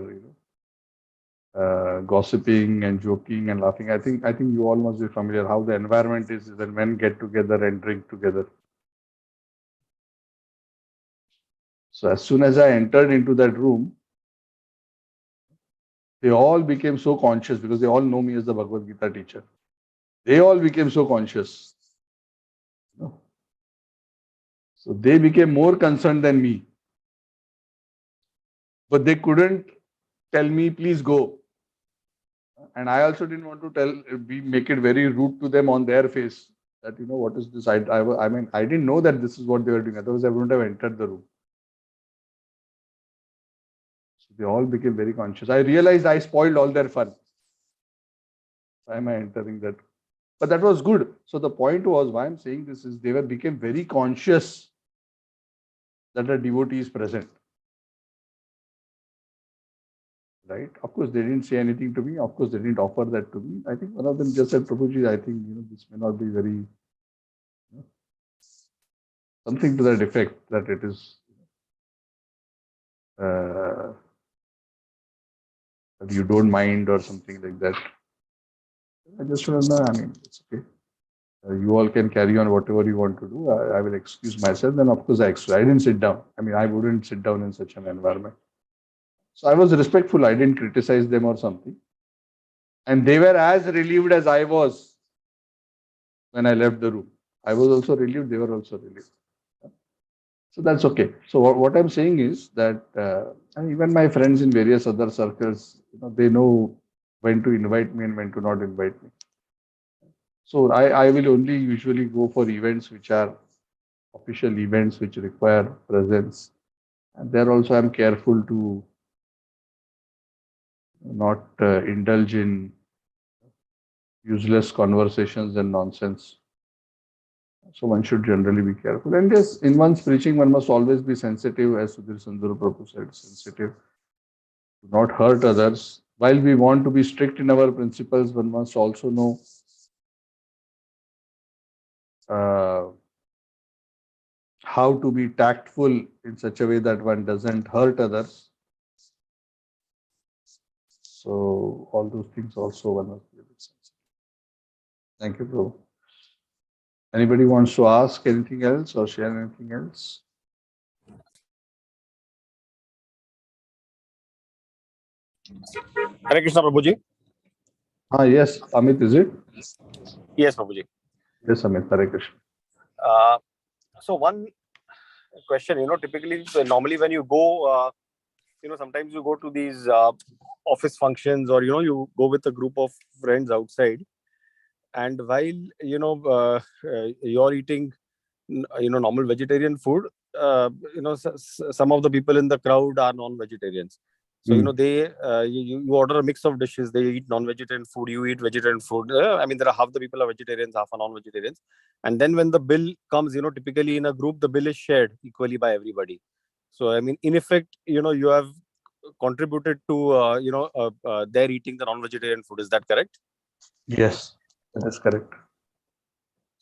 gossiping and joking and laughing. I think you all must be familiar how the environment is when men get together and drink together. So as soon as I entered into that room, they all became so conscious because they all know me as the Bhagavad Gita teacher. They all became so conscious. You know. So they became more concerned than me. But they couldn't tell me, please go. And I also didn't want to make it very rude to them on their face that, what is this? I mean, I didn't know that this is what they were doing. Otherwise, I wouldn't have entered the room. So they all became very conscious. I realized I spoiled all their fun. Why am I entering that? But that was good. So the point was, why I'm saying this is became very conscious that a devotee is present. Right? Of course, they didn't say anything to me. Of course, they didn't offer that to me. I think one of them just said, Prabhuji, I think this may not be very something to that effect that it is that you don't mind or something like that. I just don't know. I mean, it's okay. You all can carry on whatever you want to do. I will excuse myself. Then, of course, I didn't sit down. I mean, I wouldn't sit down in such an environment. So I was respectful. I didn't criticize them or something. And they were as relieved as I was when I left the room. I was also relieved. They were also relieved. So that's okay. So what I'm saying is that even my friends in various other circles, they know when to invite me and when to not invite me. So I will only usually go for events which are official events which require presence. And there also I'm careful to not indulge in useless conversations and nonsense. So one should generally be careful. And yes, in one's preaching, one must always be sensitive, as Sudhir Sundara Prabhu said, sensitive to not hurt others. While we want to be strict in our principles, one must also know how to be tactful in such a way that one doesn't hurt others. So all those things also one must be a bit sensitive. Thank you, Prabhu. Anybody wants to ask anything else or share anything else? Hare Krishna, Prabhuji. Yes, Amit, is it? Yes, Prabhuji. Yes, Amit, Hare Krishna. So one question, typically, normally when you go, sometimes you go to these office functions or, you go with a group of friends outside. And while, you're eating, normal vegetarian food, some of the people in the crowd are non-vegetarians. So, they you order a mix of dishes. They eat non-vegetarian food. You eat vegetarian food. I mean, there are half the people are vegetarians, half are non-vegetarians. And then when the bill comes, typically in a group, the bill is shared equally by everybody. So, I mean, in effect, you have contributed to, their eating the non-vegetarian food. Is that correct? Yes, that is correct.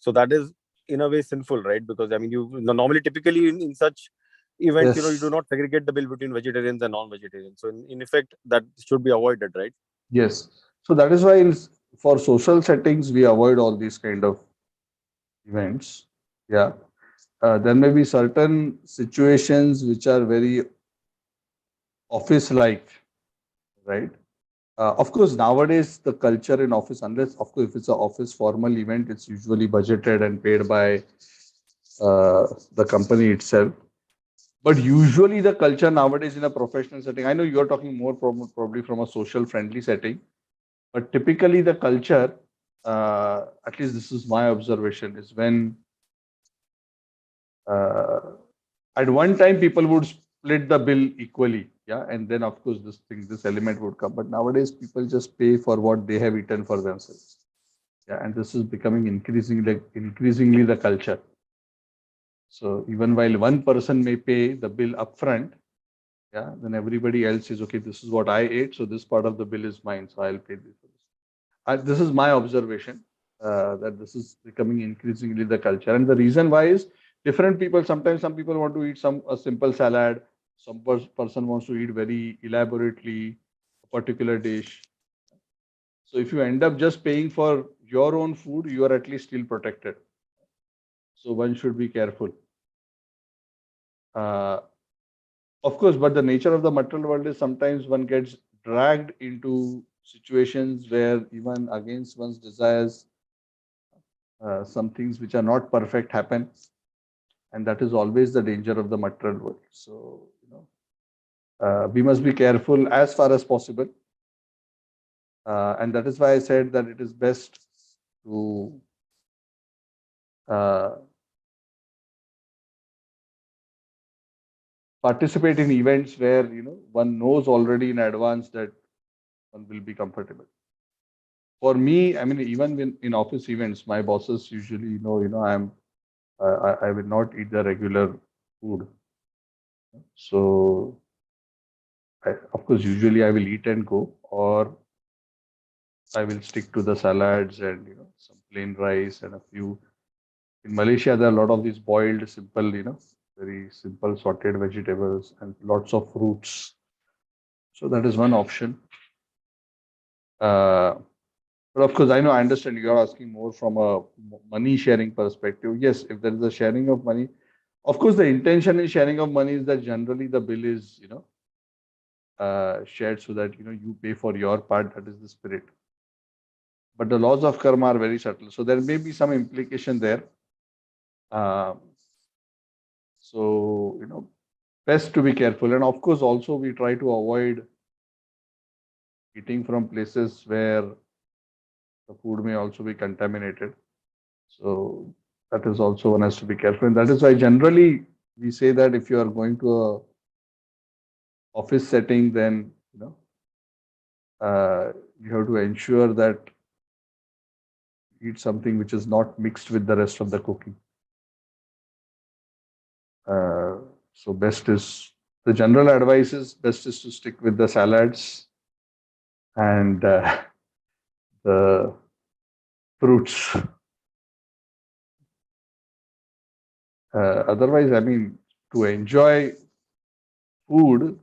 So that is in a way sinful, right? Because I mean, you normally typically in such events, Yes. you do not segregate the bill between vegetarians and non-vegetarians. So in effect, that should be avoided, right? Yes. So that is why for social settings, we avoid all these kind of events. Yeah. There may be certain situations which are very office-like, right? Of course, nowadays the culture in office, unless of course if it's an office formal event, it's usually budgeted and paid by the company itself. But usually the culture nowadays in a professional setting, I know you're talking more probably from a social friendly setting, but typically the culture, at least this is my observation, is when at one time people would split the bill equally, yeah, and then of course this element would come. But nowadays people just pay for what they have eaten for themselves, yeah, and this is becoming increasingly the culture. So even while one person may pay the bill upfront, yeah, then everybody else is okay. This is what I ate, so this part of the bill is mine, so I'll pay this. This is my observation that this is becoming increasingly the culture, and the reason why is different people. Sometimes some people want to eat a simple salad. Some person wants to eat very elaborately. A particular dish. So if you end up just paying for your own food, you are at least still protected. So one should be careful. Uh, of course, but the nature of the material world is sometimes one gets dragged into situations where even against one's desires, some things which are not perfect happen, and that is always the danger of the material world. So we must be careful as far as possible, and that is why I said that it is best to uh, participate in events where one knows already in advance that one will be comfortable. For me, I mean, even in office events, my bosses usually know, I will not eat the regular food. So, of course, usually I will eat and go, or I will stick to the salads and some plain rice and a few. In Malaysia, there are a lot of these boiled, simple, very simple sorted vegetables and lots of fruits. So that is one option. Uh, but of course, I understand you are asking more from a money sharing perspective. Yes, if there is a sharing of money, of course, the intention in sharing of money is that generally the bill is, shared so that, you pay for your part. That is the spirit. But the laws of karma are very subtle. So there may be some implication there. So, best to be careful. And of course, also we try to avoid eating from places where the food may also be contaminated. So that is also one has to be careful. And that is why generally we say that if you are going to a office setting, then you have to ensure that eat something which is not mixed with the rest of the cooking. So best is the general advice is best is to stick with the salads and the fruits. Otherwise, I mean, to enjoy food,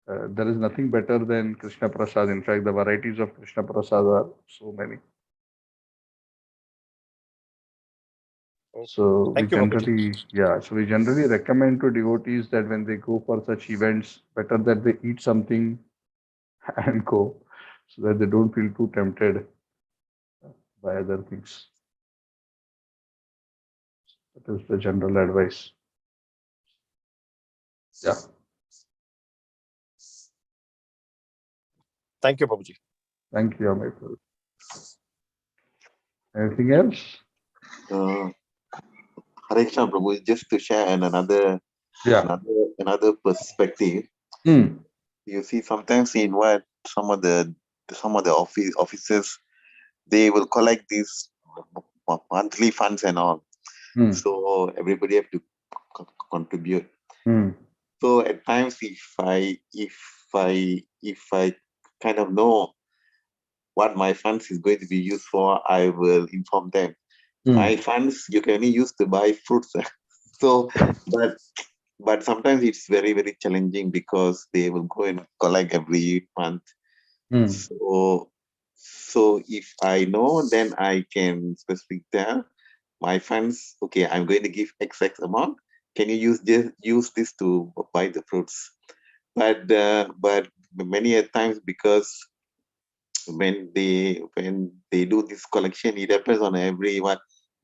there is nothing better than Krishna Prasad. In fact, the varieties of Krishna Prasad are so many. So Thank you, Babaji. so we generally recommend to devotees that when they go for such events, better that they eat something and go, so that they don't feel too tempted by other things. That is the general advice. Yeah. Thank you, Babaji. Thank you, Amit. Anything else? Hare Krishna Prabhu, just to share Yeah. another perspective. Hmm. You see, sometimes in what some of the offices, they will collect these monthly funds and all. Hmm. So everybody have to contribute. Hmm. So at times, if I kind of know what my funds is going to be used for, I will inform them. My funds you can only use to buy fruits. So, but sometimes it's very, very challenging because they will go and collect every month. So if I know, then I can specifically tell my funds, okay, I'm going to give XX amount. Can you use this to buy the fruits? But many a times, because when they do this collection, it happens on every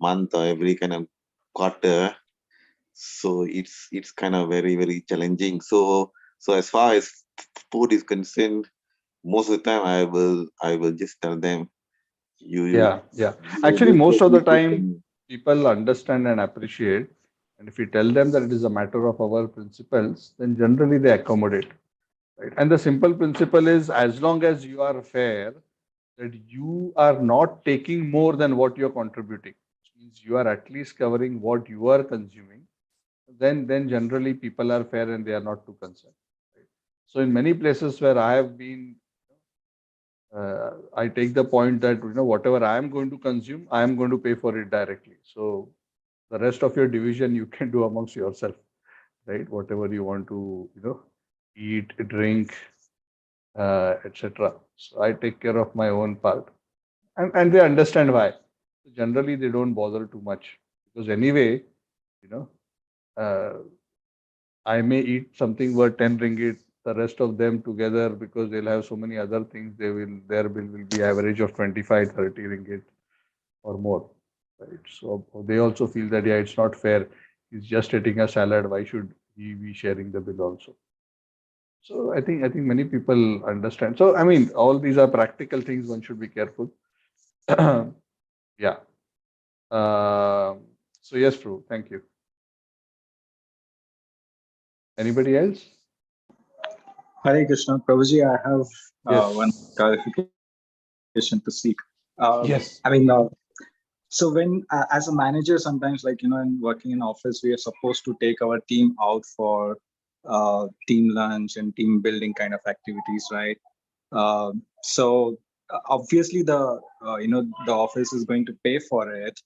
month or every kind of quarter. So it's kind of very, very challenging. So as far as food is concerned, most of the time I will just tell them, Yeah. you Actually, look most at of the this time, people understand and appreciate. And if we tell them that it is a matter of our principles, then generally they accommodate. Right? And the simple principle is as long as you are fair, that you are not taking more than what you're contributing, which means you are at least covering what you are consuming, then generally people are fair and they are not too concerned. Right? So in many places where I have been, I take the point that whatever I am going to consume, I am going to pay for it directly. So the rest of your division you can do amongst yourself, right? Whatever you want to eat, drink, etc. So I take care of my own part, and they understand why. Generally, they don't bother too much because anyway, you know, uh, I may eat something worth 10 ringgit. The rest of them together, because they'll have so many other things, their bill will be average of 25, 30 ringgit or more. Right. So they also feel that yeah, it's not fair. He's just eating a salad. Why should he be sharing the bill also? So I think many people understand. So I mean, all these are practical things. One should be careful. Yeah. So yes, true. Thank you. Anybody else? Hare Krishna, Prabhuji, I have one Yes. clarification to seek. I mean, Yes. so when as a manager, sometimes like in working in office, we are supposed to take our team out for team lunch and team building kind of activities, right? So obviously the office is going to pay for it,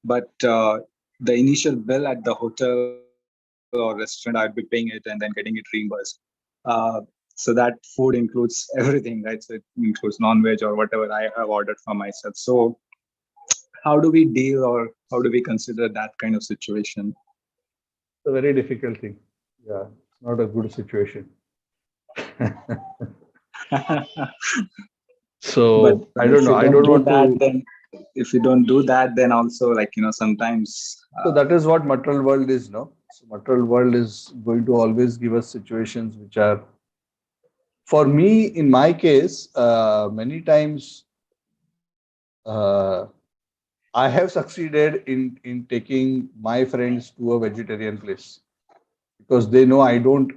but the initial bill at the hotel or restaurant, I'd be paying it and then getting it reimbursed. Uh, so that food includes everything, right? So it includes non-veg or whatever I have ordered for myself. So how do we deal or how do we consider that kind of situation? It's a very difficult thing. Yeah, it's not a good situation. But So I don't if know. you I don't don't do want that, to. then if you don't do that, then also like sometimes So that is what material world is, no? So material world is going to always give us situations which are, for me, in my case, many times uh, I have succeeded in taking my friends to a vegetarian place because they know I don't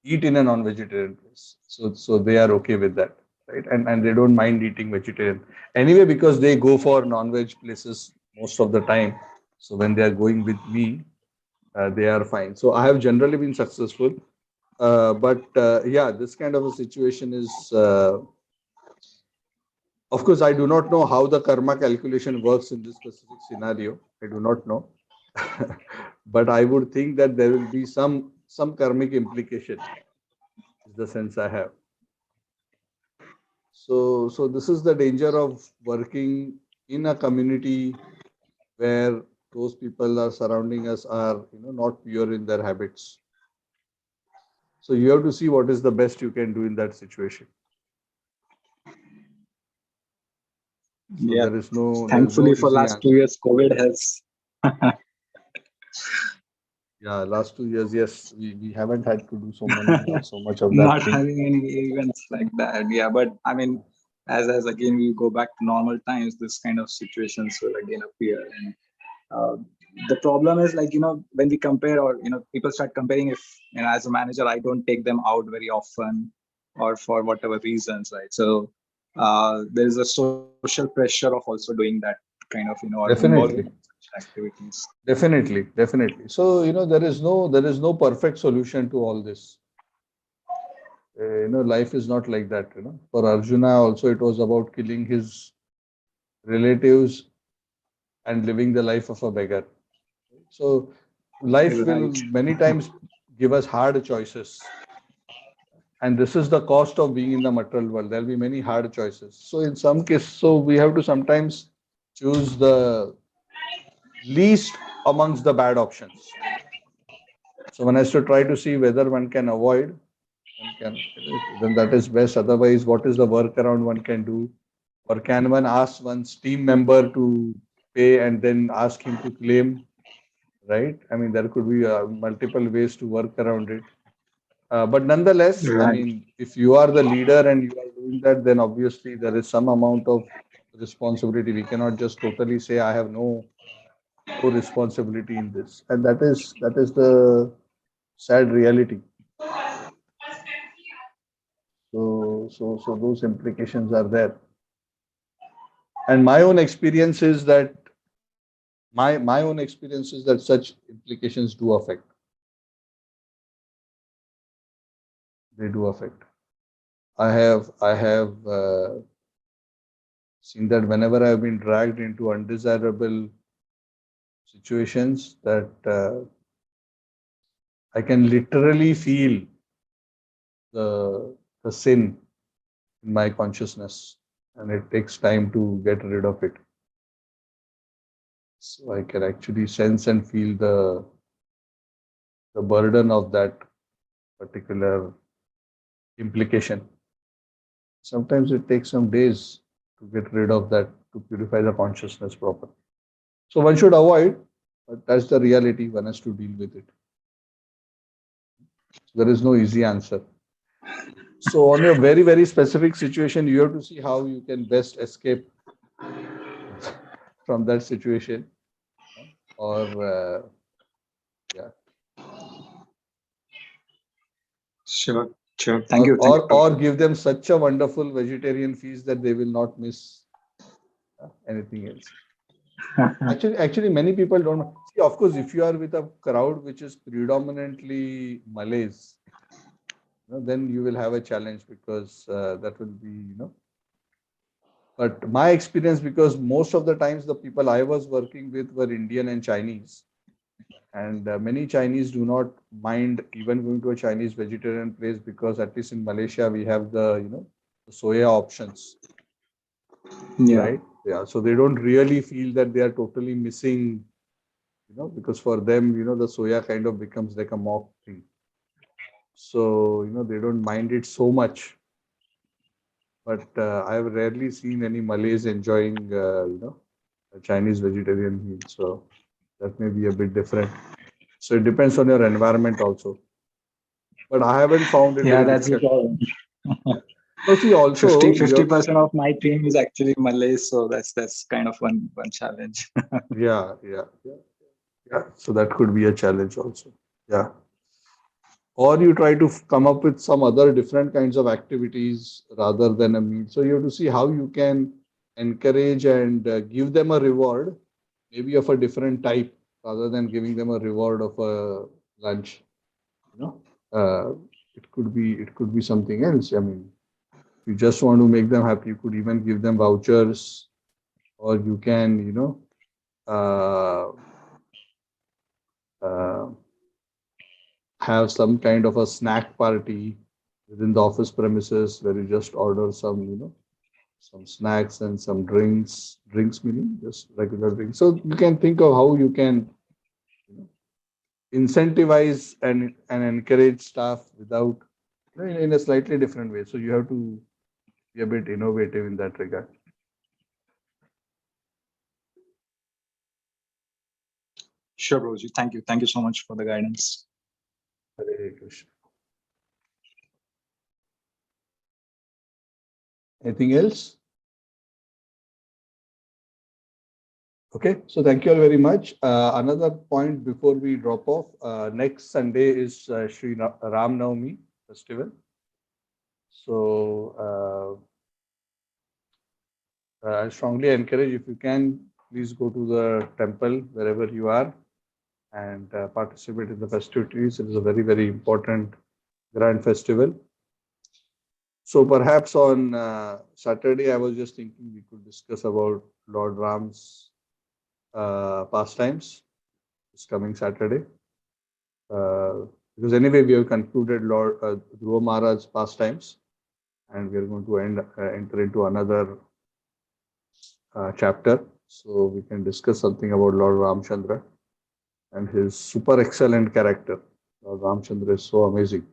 eat in a non-vegetarian place. So they are okay with that, right? And they don't mind eating vegetarian anyway because they go for non-veg places most of the time. So when they are going with me, they are fine. So I have generally been successful. But yeah, this kind of a situation is, of course, I do not know how the karma calculation works in this specific scenario. I do not know, but I would think that there will be some karmic implication. Is the sense I have. So this is the danger of working in a community where those people are surrounding us are not pure in their habits. So you have to see what is the best you can do in that situation. So yeah, there is no thankfully for easy last answer. 2 years, COVID has Yeah, last 2 years, yes, we haven't had to do so much of that not thing. having any events like that. Yeah, but I mean, as again we go back to normal times, this kind of situations will again appear. And uh, the problem is like when we compare or people start comparing. If as a manager, I don't take them out very often, or for whatever reasons, right? So there is a social pressure of also doing that kind of or involving in Definitely, such activities. definitely. So there is no perfect solution to all this. Life is not like that. For Arjuna also, it was about killing his relatives and living the life of a beggar. So life will Right. many times give us hard choices. And this is the cost of being in the material world. There'll be many hard choices. So in some cases, so we have to sometimes choose the least amongst the bad options. So one has to try to see whether one can avoid, one can, then that is best. Otherwise, what is the workaround one can do? Or can one ask one's team member to pay and then ask him to claim, right? I mean, there could be multiple ways to work around it. But nonetheless, I Right. mean, if you are the leader and you are doing that, then obviously there is some amount of responsibility. We cannot just totally say I have no responsibility in this, and that is the sad reality. So those implications are there. And my own experience is that such implications do affect. They do affect. I have seen that whenever I have been dragged into undesirable situations, that I can literally feel the sin in my consciousness, and it takes time to get rid of it. So I can actually sense and feel the burden of that particular implication. Sometimes it takes some days to get rid of that, to purify the consciousness properly. So one should avoid, but that's the reality. One has to deal with it. There is no easy answer. So on your very, very specific situation, you have to see how you can best escape from that situation, or yeah, Sure. Thank you. or give them such a wonderful vegetarian feast that they will not miss anything else. Actually, many people don't see. Of course, if you are with a crowd which is predominantly Malays, then you will have a challenge, because that will be, But my experience, because most of the times the people I was working with were Indian and Chinese, and many Chinese do not mind even going to a Chinese vegetarian place, because at least in Malaysia we have the the soya options, Yeah. right? Yeah, so they don't really feel that they are totally missing, because for them, the soya kind of becomes like a mock thing. So they don't mind it so much. But I've rarely seen any Malays enjoying, a Chinese vegetarian meal. So that may be a bit different. So it depends on your environment also. But I haven't found it Yeah, very that's the difficult. problem. No, see, also 50% of my team is actually Malay, so that's kind of one challenge. yeah. So that could be a challenge also. Yeah. Or you try to come up with some other different kinds of activities rather than a meal. So you have to see how you can encourage and give them a reward, maybe of a different type, rather than giving them a reward of a lunch. Uh, it could be something else. I mean, if you just want to make them happy, you could even give them vouchers, or you can, uh, uh, have some kind of a snack party within the office premises, where you just order some, some snacks and some drinks meaning just regular drinks. So you can think of how you can, incentivize and encourage staff without, in a slightly different way. So you have to be a bit innovative in that regard. Sure, Roji. Thank you. Thank you so much for the guidance. Hare Krishna. Anything else? Okay, so thank you all very much. Another point before we drop off, next Sunday is Sri Ram Navami festival. So I strongly encourage, if you can, please go to the temple wherever you are and participate in the festivities. It is a very, very important grand festival. So perhaps on Saturday, I was just thinking we could discuss about Lord Ram's pastimes this coming Saturday. Because anyway, we have concluded Lord Dhruva Maharaj's pastimes, and we are going to enter into another chapter. So we can discuss something about Lord Ramchandra and his super excellent character. Lord Ramchandra is so amazing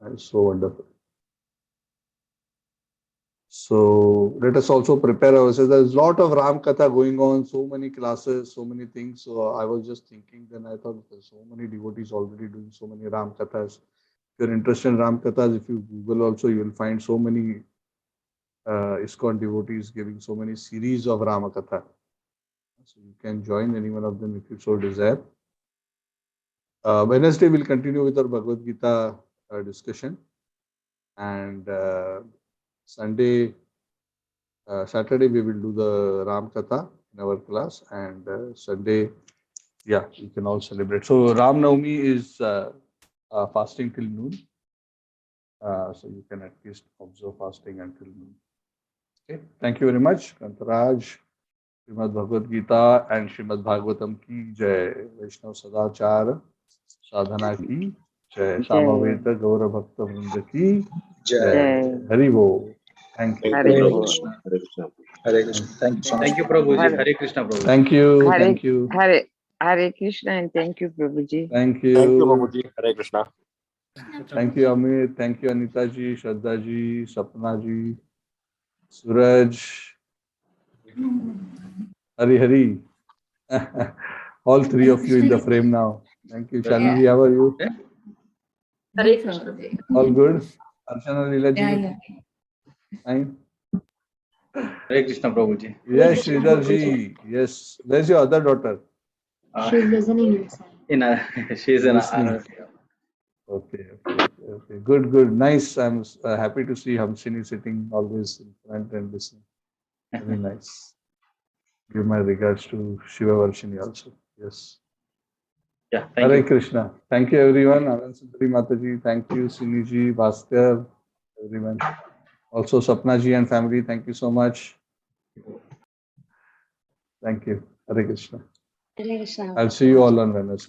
and so wonderful. So let us also prepare ourselves. There's a lot of Ram Katha going on, so many classes, so many things. So I was just thinking, then I thought there's so many devotees already doing so many Ram Kathas. If you're interested in Ram Kathas, if you Google also, you will find so many ISKCON devotees giving so many series of Rama Katha. So you can join any one of them if you so desire. Wednesday, we'll continue with our Bhagavad Gita discussion. And Saturday, we will do the Ram Katha in our class. And Sunday, yeah, you can all celebrate. So Ram Navami is fasting till noon. So you can at least observe fasting until noon. Okay, thank you very much. Kantaraj, Srimad Bhagavad Gita and Srimad Bhagavatam ki jai. Vaishnav Sadachar, Sadhana ki jai. Samaveta Gaura Bhakta Vrinda ki Jai. Hari Bo. Thank you. Thank you, Hare Prabhu. Krishna. Hare Krishna. Hare Krishna. Thank you so much. Thank you, Prabhuji. Hare, Hare Krishna, Prabhuji. Thank you. Hare, Thank you. Hare Krishna, and thank you, Prabhuji. Thank Thank you, you. Prabhuji. Hare Krishna. Thank you, Amit. Thank you, Anita ji, Shraddha ji, Sapna ji, Suraj, Hari Hari. All three of you in the frame now. Thank you. Shalini ji, how are you? Hare Krishna. All good? Archana Leela ji? Yeah. Fine? Hare Krishna, Prabhuji. Yes, Sridhar ji. Yes. Where's your other daughter? She's listening inside. She's in Listening. Okay. Good. Nice. I'm happy to see Hamsini sitting always in front and listening. Very nice. Give my regards to Shiva Varshini also. Yes. Yeah, thank Hare you. Krishna. Thank you, everyone. Anand Sundari Mataji. Thank you, Siniji, Bhaskar, everyone. Also, Sapna ji and family. Thank you so much. Thank you. Hare Krishna. Hare Krishna. I'll see you all on Wednesday.